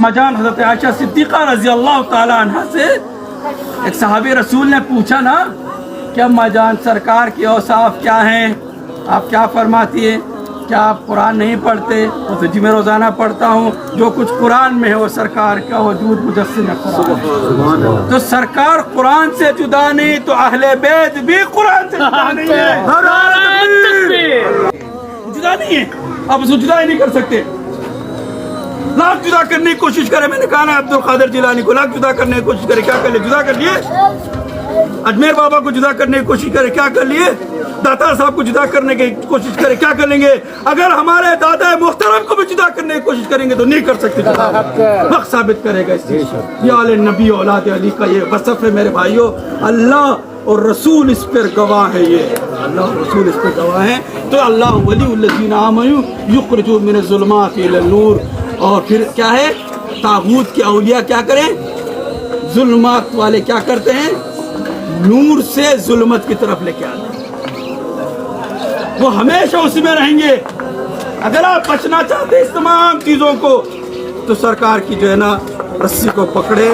مجان حضرت عائشہ صدیقہ رضی اللہ تعالی عنہ سے ایک صحابی رسول نے پوچھا نا کہ اما جان سرکار کی اوصاف کیا ہیں، آپ کیا فرماتی ہیں، کیا آپ قرآن نہیں پڑھتے؟ تو جی میں روزانہ پڑھتا ہوں، جو کچھ قرآن میں ہے وہ سرکار کا وجود مجسم ہے قرآن ہے۔ تو سرکار قرآن سے جدا نہیں تو اہل بیت بھی قرآن سے جدا نہیں ہے، جدا نہیں ہے، آپ اس کو جدا ہی نہیں کر سکتے۔ لاکھ جدا کرنے کی کوشش کرے، میں نے کہا نا عبد القادر جیلانی کو لاکھ جدا کرنے کی کوشش کرے، کیا کر لے؟ جدا کر لیے۔ اجمیر بابا کو جدا کرنے کی کوشش کرے، کیا کر لیے؟ داتا صاحب کو جدا کرنے کی کوشش کرے، کیا کر لیں گے؟ اگر ہمارے دادا محترم کو بھی جدا کرنے کی کوشش کریں گے تو نہیں کر سکتے۔ وقت ثابت کرے گا اس چیز۔ یہ آل نبی اولاد علی کا یہ وصف ہے میرے بھائیو، اللہ اور رسول اس پر گواہ ہے، یہ اللہ اور رسول اس پر گواہ ہیں۔ تو اللہ ولی الذین آمنوا یخرجون من الظلمات الی النور۔ اور پھر کیا ہے؟ طاغوت کے اولیاء کیا کریں؟ ظلمات والے کیا کرتے ہیں؟ نور سے ظلمت کی طرف لے کے آتے ہیں، وہ ہمیشہ اسی میں رہیں گے۔ اگر آپ بچنا چاہتے ہیں اس تمام چیزوں کو تو سرکار کی جو ہے نا رسی کو پکڑے۔